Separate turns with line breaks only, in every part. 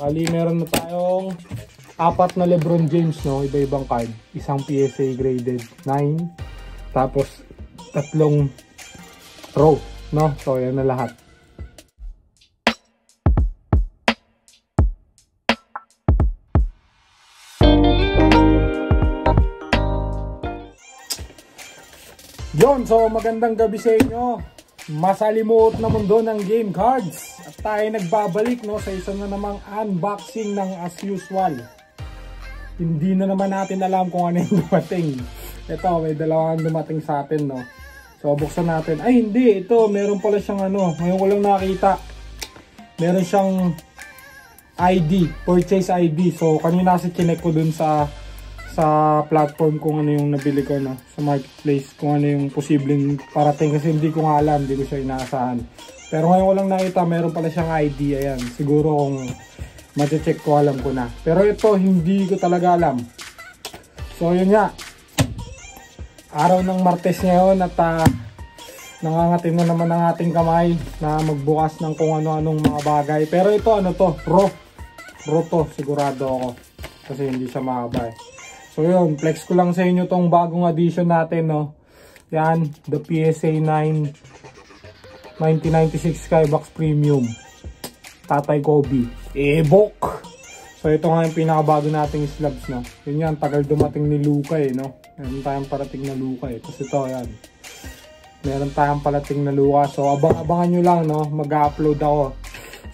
Bali, meron na tayong 4 na LeBron James, no? Iba-ibang card. Isang PSA graded 9. Tapos, 3 row, no? So, yan na lahat. Yon, so magandang gabi sa inyo. Masalimuot na mundo ng game cards. At tayo nagbabalik, no, sa isa na namang unboxing ng as usual. Hindi na naman natin alam kung ano yung dumating. Ito, may dalawang dumating sa atin, no. So buksan natin. Ay hindi, ito meron pala siyang ano, ngayon ko lang nakita. Meron siyang ID, purchase ID. So kanina kasi chinek ko dun sa platform kung ano yung nabili ko, no, sa marketplace, kung ano yung posibleng parating, kasi hindi ko nga alam, hindi ko siya inaasahan. Pero ngayon ko lang nakita, meron pala siyang ID. Ayan, siguro kung mati-check ko, alam ko na. Pero ito, hindi ko talaga alam. So yun nga, araw ng Martes ngayon at nangangatin na naman ang ating kamay na magbukas ng kung ano-anong mga bagay. Pero ito, ano to, raw to, sigurado ako, kasi hindi siya mahaba eh. So yun, flex ko lang sa inyo tong bagong edition natin, no. Yan, the PSA 9 1996 Skybox Premium Tatay Kobe Evoque. So ito nga yung pinakabago nating slabs, no. Yun yan, tagal dumating ni Luka eh, no. Meron tayong parating na Luka eh. Tapos ito, yan, meron tayong parating na Luka. So abangan nyo lang, no, mag-upload ako.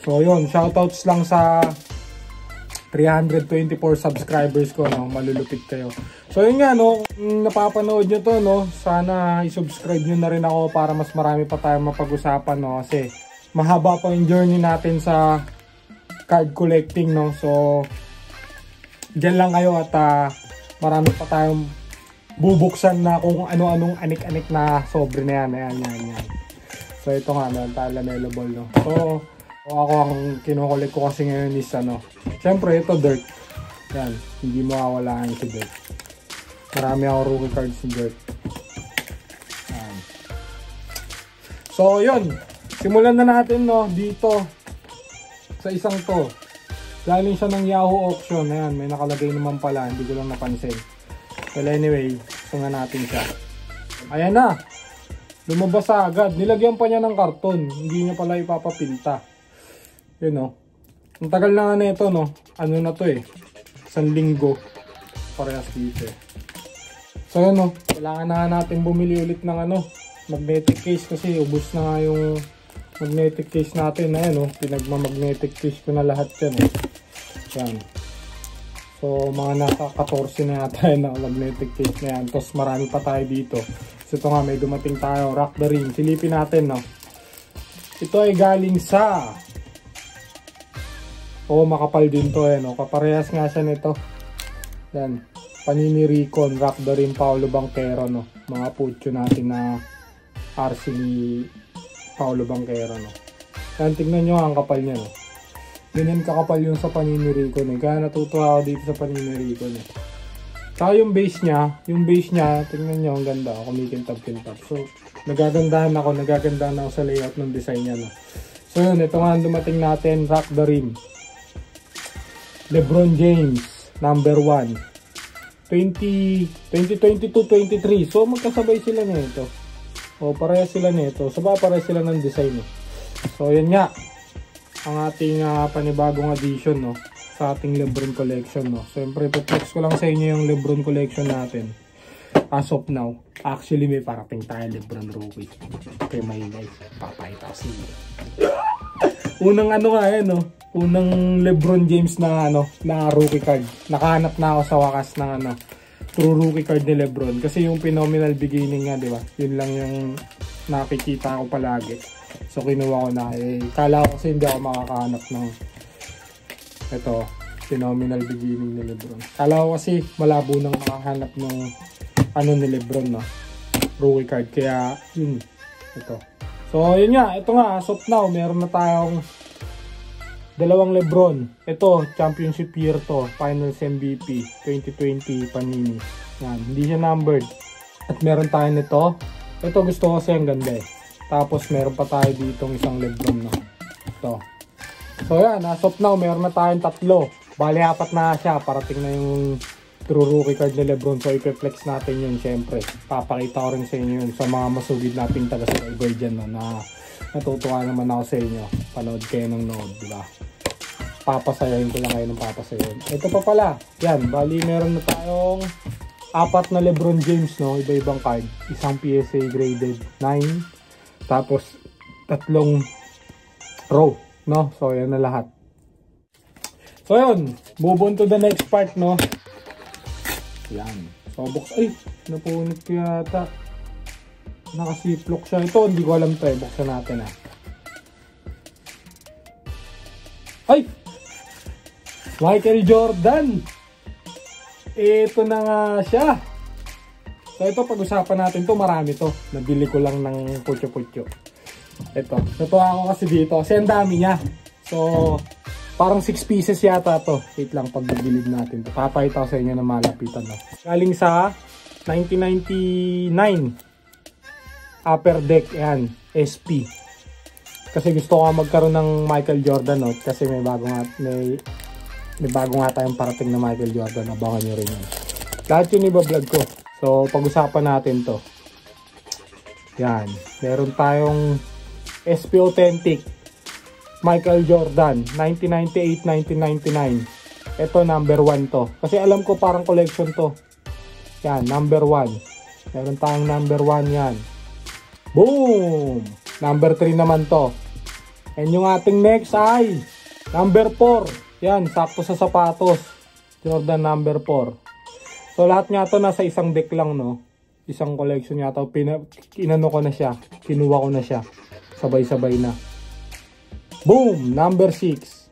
So yun, shoutouts lang sa 324 subscribers ko, no, malulupit kayo. So yun nga, no, napapanood nyo to, no, sana i-subscribe nyo na rin ako para mas marami pa tayong mapag-usapan, no, kasi mahaba pa yung journey natin sa card collecting, no. So dyan lang kayo at marami pa tayong bubuksan na kung ano-anong anik-anik na sobre na yan. Ayan. So ito nga, meron tayo available, no. So ako ang kinukulit ko kasi ngayon is ano, syempre ito dirt. Yan, hindi mawawala si dirt. Marami ako rookie cards si dirt. Yan. So yun, simulan na natin, no, dito sa isang to. Galing siya ng Yahoo auction. Ayan, may nakalagay naman pala, hindi ko lang napansin. Well anyway, sungan natin siya. Ayan na, lumabas agad. Nilagyan pa niya ng karton, hindi niya pala ipapapinta. Yun, no. Ang tagal na nga na ito, no. Ano na to eh, 1 linggo parehas dito eh. So yun, no, kailangan na natin bumili ulit ng ano, magnetic case, kasi ubos na nga yung magnetic case natin. Ayan, no, pinagma-magnetic case ko na lahat yan eh. Yan. So mga nasa 14 na yata yun ang magnetic case na yan. Tapos marami pa tayo dito. So ito nga, may dumating tayo, Rock the Ring. Silipin natin, no. Ito ay galing sa makapal din to eh, no. Kaparehas nga siya nito. Yan, Panini Recon, Rock the Ring, Paolo Banchero, no. Mga putyo natin na RC ni Paolo Banchero, no. Yan, tignan nyo ang kapal niya, no. Ganyan kakapal yung sa Panini Recon eh. Kaya natutuwa ako dito sa Panini Recon eh. Saka yung base niya, tignan nyo, ang ganda, kumikintab-kintab. So nagagandahan ako sa layout ng design niya, no. So yun, ito nga dumating natin, Rock the Ring, LeBron James, number 1, 2022-23. So magkasabay sila nito. O parehas sila nito. So parehas sila ng design eh. So yun nga, ang ating panibagong edition, no, sa ating LeBron collection, no. Siyempre, flex ko lang sa inyo yung LeBron collection natin as of now. Actually, may parating tayo LeBron rookie. Okay, may papayta sa inyo. Unang ano nga yan, no, unang LeBron James na ano, na rookie card. Nakahanap na ako sa wakas ng ano, true rookie card ni LeBron, kasi yung phenomenal beginning nga, di ba, yun lang yung nakikita ko palagi. So kinuha ko na eh, kala ko kasi hindi ako makakahanap ng ito, phenomenal beginning ni LeBron. Kala ko kasi malabo nang makahanap ng ano ni LeBron, no, rookie card, kaya yun, ito. So yun nga, ito nga, as of now meron na tayong dalawang LeBron. Ito, championship year to, finals MVP 2020 Panini. Yan, hindi siya numbered. At meron tayo nito. Ito gusto ko kasi ang ganda eh. Tapos meron pa tayo ditong isang LeBron, no. Ito. So yan, as of now, meron na tayong 3. Bali, 4 na siya. Parating na yung true rookie card ni Lebron. So, ipeflex natin yun, syempre. Papakita ko rin sa inyo yun sa mga masugid nating taga-subscriber dyan, no, na natutuwa naman ako sa inyo. Panood kayo ng nood, diba? Papasayahin ko lang kayo ng papasayahin. Ito pa pala. Yan, bali, meron na tayong 4 na Lebron James, no? Iba-ibang card. Isang PSA graded 9. Tapos, 3 row, no? So, yan na lahat. So, yun. Move on to the next part, no? Yan. So, box. Ay, napunit ko yata. Nakasiplok siya. Ito, hindi ko alam to eh. Buksan natin, ah. Ay! Michael Jordan! Ito na nga siya. So, ito, pag-usapan natin to. Marami to. Nabili ko lang ng putyo-putyo. Ito. Natuwa ako kasi dito. Kasi ang dami niya. So, parang 6 pieces yata to. Wait lang, pag nagbilid natin to. Papakita ko sa inyo na malapitan. No? Galing sa 1999 Upper Deck. Ayan, SP. Kasi gusto ko magkaroon ng Michael Jordan. No? Kasi may bago nga tayong parating na Michael Jordan. Abangan nyo rin yun. Lahat yun iba-vlog ko. So, pag-usapan natin to. Yan. Meron tayong SP Authentic Michael Jordan 1998-1999. Ito number 1 to. Kasi alam ko parang collection to. Yan, number 1. Meron tayong number 1 yan. Boom! Number 3 naman to. And yung ating next ay number 4. Yan, sakto sa sapatos. Jordan number 4. So lahat nga to nasa isang deck lang, no? Isang collection yata. Inano ko na siya. Kinuha ko na siya. Sabay-sabay na. Boom! Number 6.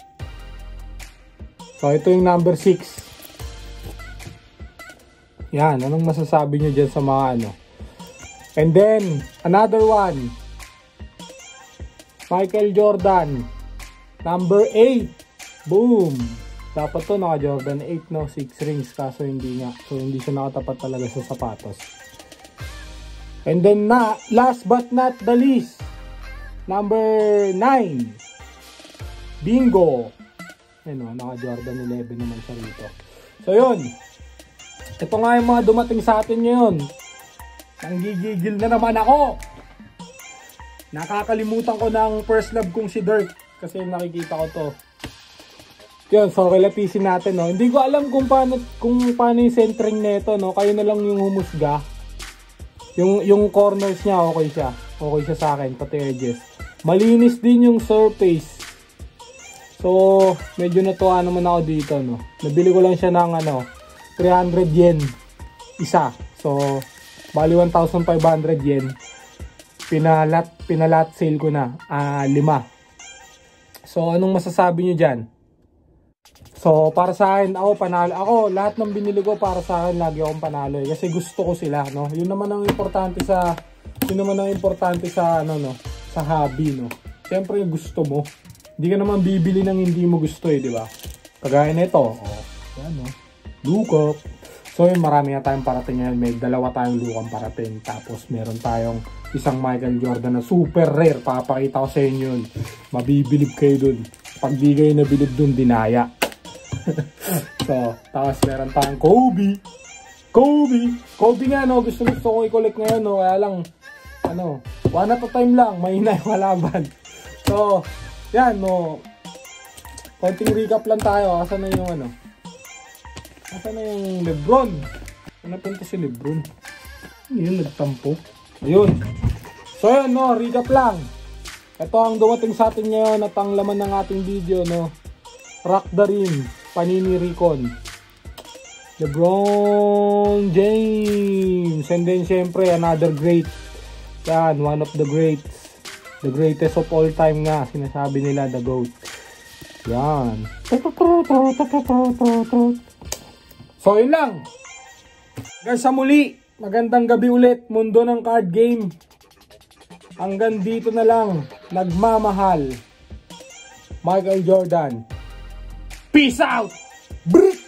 So, ito yung number 6. Yan. Anong masasabi nyo dyan sa mga ano? And then, another one. Michael Jordan. Number 8. Boom! Dapat to naka Jordan 8, no? 6 rings. Kaso hindi nga. So, hindi siya nakatapat talaga sa sapatos. And then, last but not the least. Number 9. Bingo! Ayun o, naka-Jordan 11 naman siya rito. So yun. Ito nga yung mga dumating sa atin ngayon. Nanggigigil na naman ako. Nakakalimutan ko ng first love kong si Dirk. Kasi nakikita ko to. Yun, so relatisin natin, no. Hindi ko alam kung paano yung centering nito, no. Kayo na lang yung humusga. Yung corners niya, okay siya. Okay siya sa akin, pati edges. Malinis din yung surface. So, medyo natuwa naman ako dito, no. Nabili ko lang siya ng 300 yen isa. So, bali 1,500 yen. Pinalat sale ko na 5. So, anong masasabi nyo dyan? So, para sa akin, ako panalo. Ako, lahat ng binili ko para sa akin, lagi akong panalo eh. Kasi gusto ko sila, no. Yun naman ang importante sa sa hobby, no. Siyempre, gusto mo. Hindi ka naman bibili ng hindi mo gusto eh, di ba? Kagaya nito, yan, no. Look up. So, yun, marami na tayong parating ngayon. May 2 tayong lukang parating. Tapos, meron tayong isang Michael Jordan na super rare. Papakita ko sa inyo yun. Mabibilib kayo dun. Pag di kayo nabilib dun, dinaya. So, tapos meron tayong Kobe nga, no. Gusto ko i-collect ngayon, no. Kaya lang, one at a time lang. Mahina yung malaban. So, yan, no. Konting recap lang tayo. Asan na yung Asan na yung Lebron? Ano punta si Lebron? Yun, nagtampo. Ayun. So, yun, no. Recap lang. Ito ang dumating sa atin ngayon at ang laman ng ating video, no. Rock the Rim. Panini Recon. LeBron James. And then, syempre, another great. Yan, one of the greats. The greatest of all time nga. Sinasabi nila, the GOAT. Yan. So, yun lang. Hanggang sa muli. Magandang gabi ulit. Mundo ng card game. Hanggang dito na lang. Nagmamahal. Michael Jordan. Peace out! Brrr!